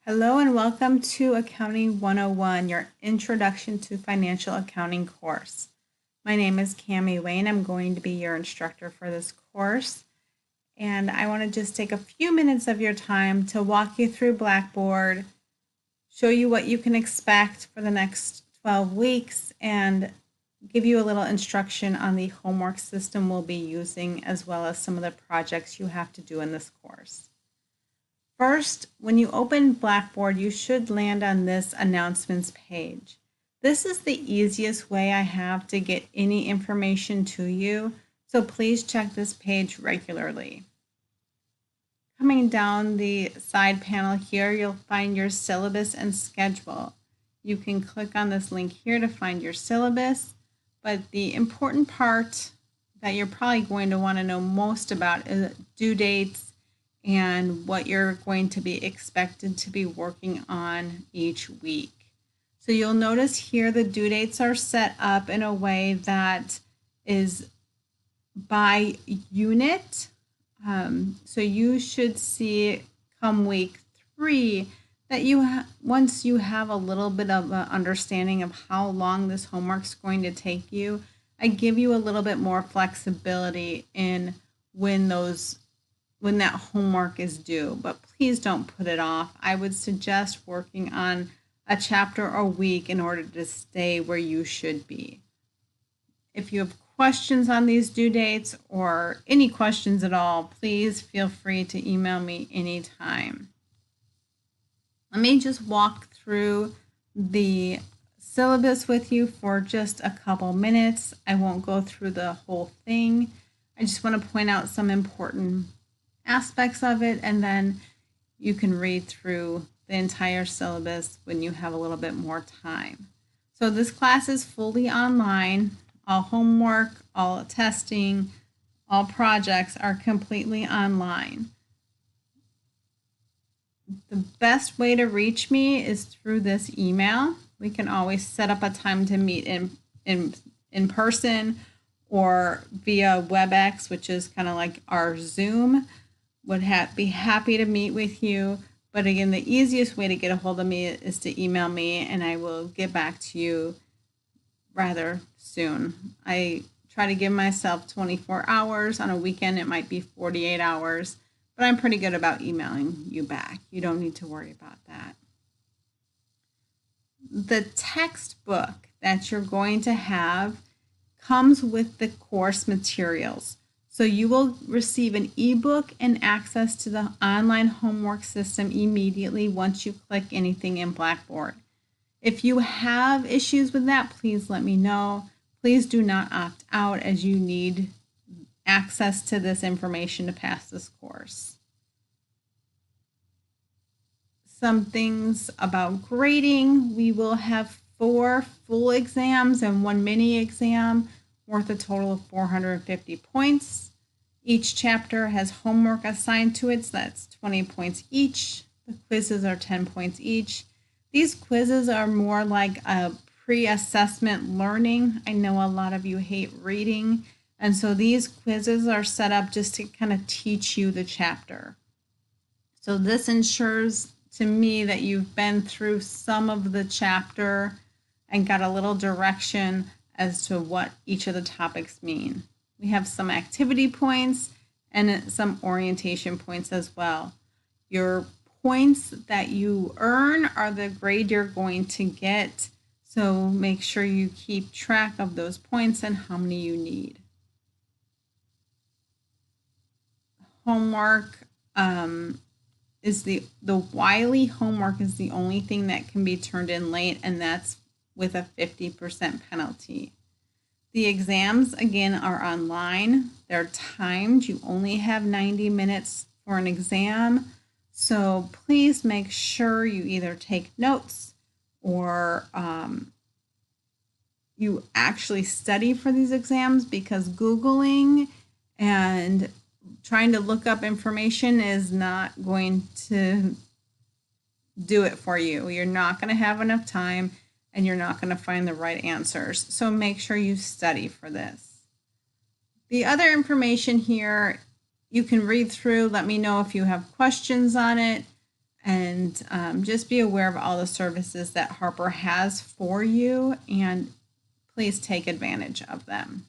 Hello and welcome to Accounting 101, your Introduction to Financial Accounting course. My name is Cami Wayne. I'm going to be your instructor for this course. And I want to just take a few minutes of your time to walk you through Blackboard, show you what you can expect for the next 12 weeks, and give you a little instruction on the homework system we'll be using, as well as some of the projects you have to do in this course. First, when you open Blackboard, you should land on this announcements page. This is the easiest way I have to get any information to you, so please check this page regularly. Coming down the side panel here, you'll find your syllabus and schedule. You can click on this link here to find your syllabus, but the important part that you're probably going to want to know most about is due dates and what you're going to be expected to be working on each week. So you'll notice here the due dates are set up in a way that is by unit. So you should see come week 3 that once you have a little bit of an understanding of how long this homework's going to take you, I give you a little bit more flexibility in when that homework is due, but please don't put it off. I would suggest working on a chapter a week in order to stay where you should be. If you have questions on these due dates or any questions at all, please feel free to email me anytime. Let me just walk through the syllabus with you for just a couple minutes. I won't go through the whole thing. I just want to point out some important aspects of it, and then you can read through the entire syllabus when you have a little bit more time. So this class is fully online. All homework, all testing, all projects are completely online. The best way to reach me is through this email. We can always set up a time to meet in person or via WebEx, which is kind of like our Zoom. Would be happy to meet with you. But again, the easiest way to get a hold of me is to email me, and I will get back to you rather soon. I try to give myself 24 hours. On a weekend, it might be 48 hours, but I'm pretty good about emailing you back. You don't need to worry about that. The textbook that you're going to have comes with the course materials. So you will receive an ebook and access to the online homework system immediately once you click anything in Blackboard. If you have issues with that, please let me know. Please do not opt out, as you need access to this information to pass this course. Some things about grading: we will have 4 full exams and 1 mini exam worth a total of 450 points. Each chapter has homework assigned to it, so that's 20 points each. The quizzes are 10 points each. These quizzes are more like a pre-assessment learning. I know a lot of you hate reading, and so these quizzes are set up just to kind of teach you the chapter. So this ensures to me that you've been through some of the chapter and got a little direction as to what each of the topics mean. We have some activity points and some orientation points as well. Your points that you earn are the grade you're going to get, so make sure you keep track of those points and how many you need. Homework is the Wiley homework is the only thing that can be turned in late, and that's with a 50% penalty. The exams, again, are online. They're timed. You only have 90 minutes for an exam. So please make sure you either take notes or you actually study for these exams, because Googling and trying to look up information is not going to do it for you. You're not going to have enough time, and you're not going to find the right answers. So make sure you study for this. The other information here, you can read through. Let me know if you have questions on it. And just be aware of all the services that Harper has for you, and please take advantage of them.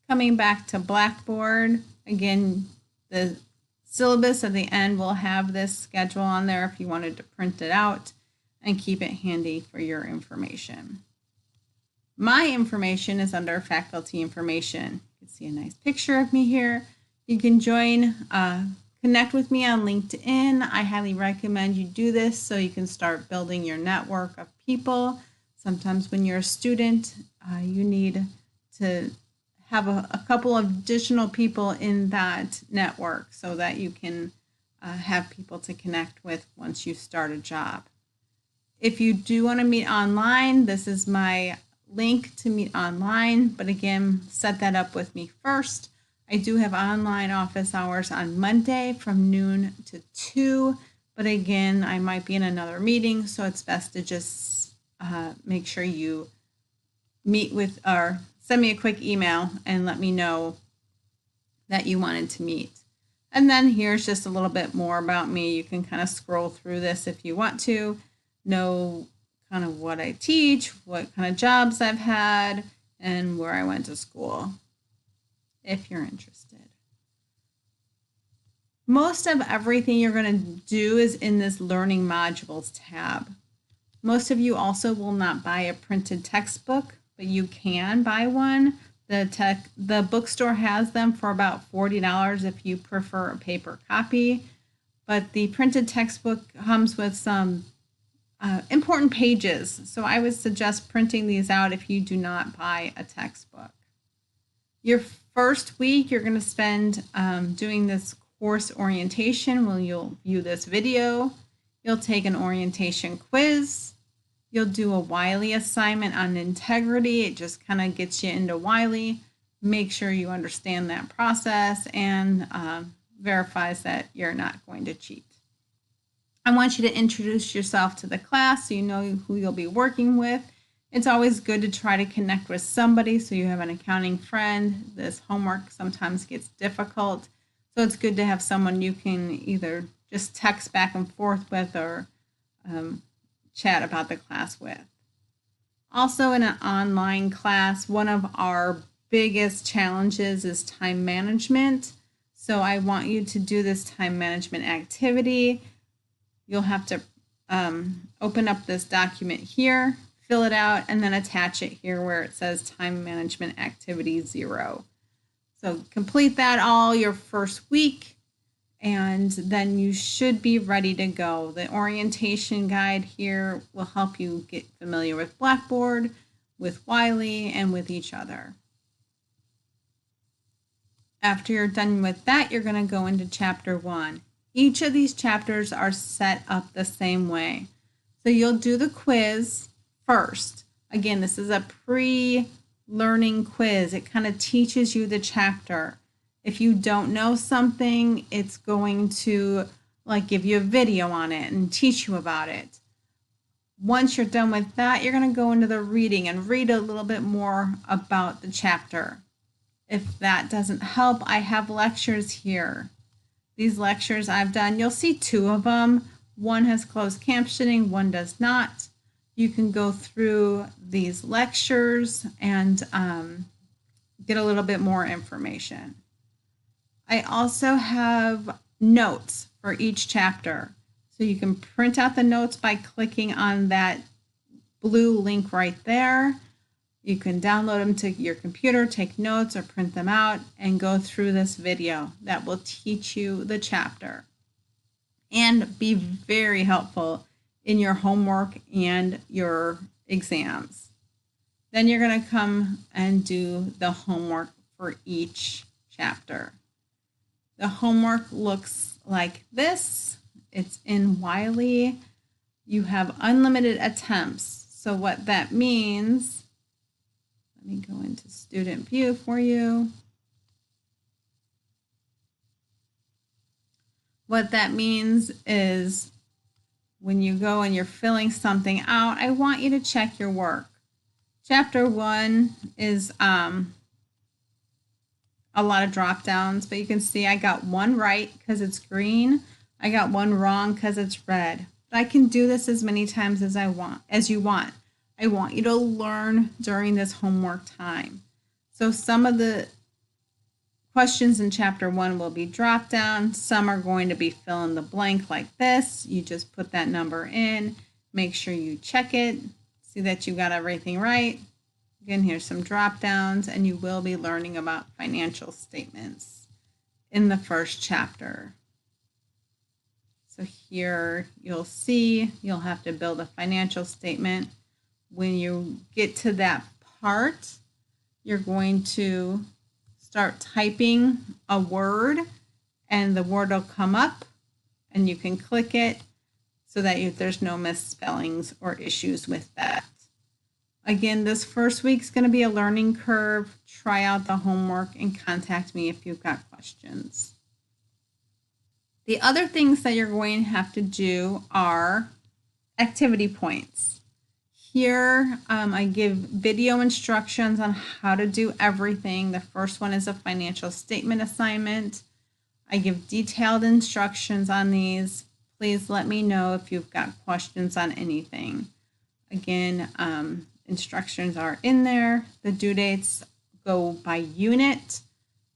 Coming back to Blackboard, again, the syllabus at the end will have this schedule on there if you wanted to print it out and keep it handy for your information. My information is under faculty information. You can see a nice picture of me here. You can join, connect with me on LinkedIn. I highly recommend you do this so you can start building your network of people. Sometimes when you're a student, you need to have a couple of additional people in that network so that you can have people to connect with once you start a job. If you do want to meet online, this is my link to meet online, but again, set that up with me first. I do have online office hours on Monday from noon to 2, but again, I might be in another meeting, so it's best to just make sure you meet with or send me a quick email and let me know that you wanted to meet. And then here's just a little bit more about me. You can kind of scroll through this if you want to know kind of what I teach, what kind of jobs I've had, and where I went to school, if you're interested. Most of everything you're going to do is in this Learning Modules tab. Most of you also will not buy a printed textbook, but you can buy one. The bookstore has them for about $40 if you prefer a paper copy, but the printed textbook comes with some important pages, so I would suggest printing these out if you do not buy a textbook. Your first week, you're going to spend doing this course orientation where you'll view this video. You'll take an orientation quiz. You'll do a Wiley assignment on integrity. It just kind of gets you into Wiley. Make sure you understand that process and verifies that you're not going to cheat. I want you to introduce yourself to the class so you know who you'll be working with. It's always good to try to connect with somebody so you have an accounting friend. This homework sometimes gets difficult, so it's good to have someone you can either just text back and forth with or chat about the class with. Also, in an online class, one of our biggest challenges is time management. So I want you to do this time management activity. You'll have to open up this document here, fill it out, and then attach it here where it says time management activity 0. So complete that all your first week, and then you should be ready to go. The orientation guide here will help you get familiar with Blackboard, with Wiley, and with each other. After you're done with that, you're going to go into Chapter 1. Each of these chapters are set up the same way. So you'll do the quiz first. Again, this is a pre-learning quiz. It kind of teaches you the chapter. If you don't know something, it's going to give you a video on it and teach you about it. Once you're done with that, you're going to go into the reading and read a little bit more about the chapter. If that doesn't help, I have lectures here. These lectures I've done, you'll see 2 of them. One has closed captioning, one does not. You can go through these lectures and get a little bit more information. I also have notes for each chapter. So you can print out the notes by clicking on that blue link right there. You can download them to your computer, take notes, or print them out and go through this video that will teach you the chapter and be very helpful in your homework and your exams. Then you're going to come and do the homework for each chapter. The homework looks like this. It's in Wiley. You have unlimited attempts. So what that means, let me go into student view for you. What that means is when you go and you're filling something out, I want you to check your work. Chapter 1 is a lot of drop downs, but you can see I got 1 right because it's green. I got one wrong because it's red. But I can do this as many times as you want. I want you to learn during this homework time. So some of the questions in chapter 1 will be drop down. Some are going to be fill in the blank like this. You just put that number in, make sure you check it, see that you got everything right. Again, here's some drop downs, and you will be learning about financial statements in the first chapter. So here you'll see you'll have to build a financial statement. When you get to that part, you're going to start typing a word, and the word will come up and you can click it so that there's no misspellings or issues with that. Again, this first week's going to be a learning curve. Try out the homework and contact me if you've got questions. The other things that you're going to have to do are activity points. Here, I give video instructions on how to do everything. The first one is a financial statement assignment. I give detailed instructions on these. Please let me know if you've got questions on anything. Again, instructions are in there. The due dates go by unit.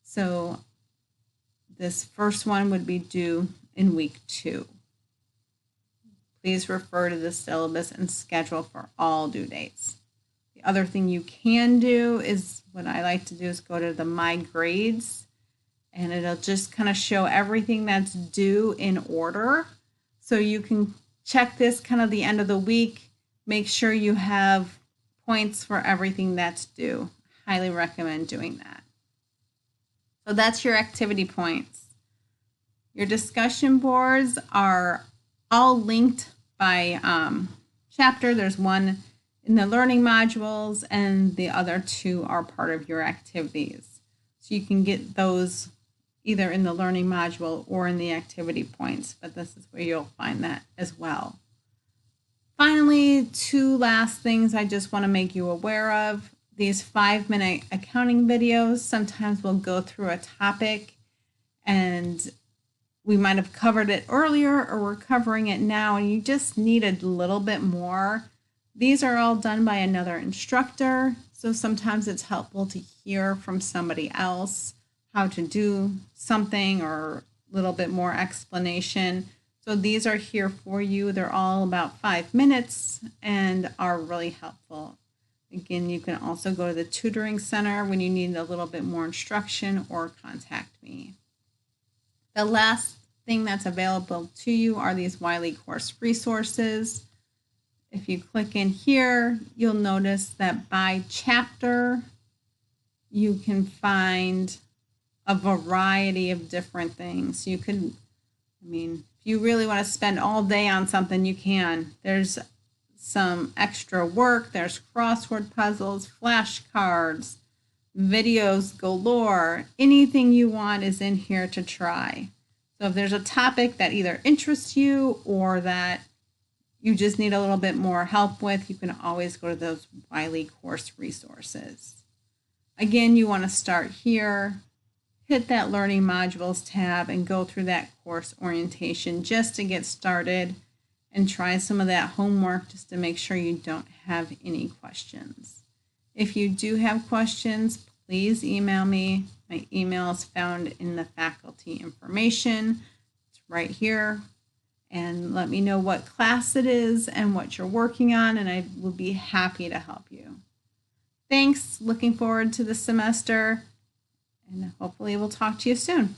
So this first one would be due in week 2. Please refer to the syllabus and schedule for all due dates. The other thing you can do is, what I like to do is go to the My Grades, and it'll just kind of show everything that's due in order. So you can check this kind of the end of the week, make sure you have points for everything that's due. Highly recommend doing that. So that's your activity points. Your discussion boards are all linked by chapter. There's one in the learning modules, and the other 2 are part of your activities. So you can get those either in the learning module or in the activity points, but this is where you'll find that as well. Finally, 2 last things I just want to make you aware of. These 5-minute accounting videos, sometimes we'll go through a topic and we might have covered it earlier, or we're covering it now, and you just need a little bit more. These are all done by another instructor, so sometimes it's helpful to hear from somebody else how to do something or a little bit more explanation. So these are here for you. They're all about 5 minutes and are really helpful. Again, you can also go to the tutoring center when you need a little bit more instruction, or contact me. The last thing that's available to you are these Wiley course resources. If you click in here, you'll notice that by chapter, you can find a variety of different things. You can, if you really want to spend all day on something, you can. There's some extra work. There's crossword puzzles, flashcards, videos galore. Anything you want is in here to try. So if there's a topic that either interests you or that you just need a little bit more help with, you can always go to those Wiley course resources. Again, you want to start here, hit that Learning Modules tab, and go through that course orientation just to get started, and try some of that homework just to make sure you don't have any questions. If you do have questions, please email me. My email is found in the faculty information. It's right here. And let me know what class it is and what you're working on, and I will be happy to help you. Thanks. Looking forward to the semester, and hopefully we'll talk to you soon.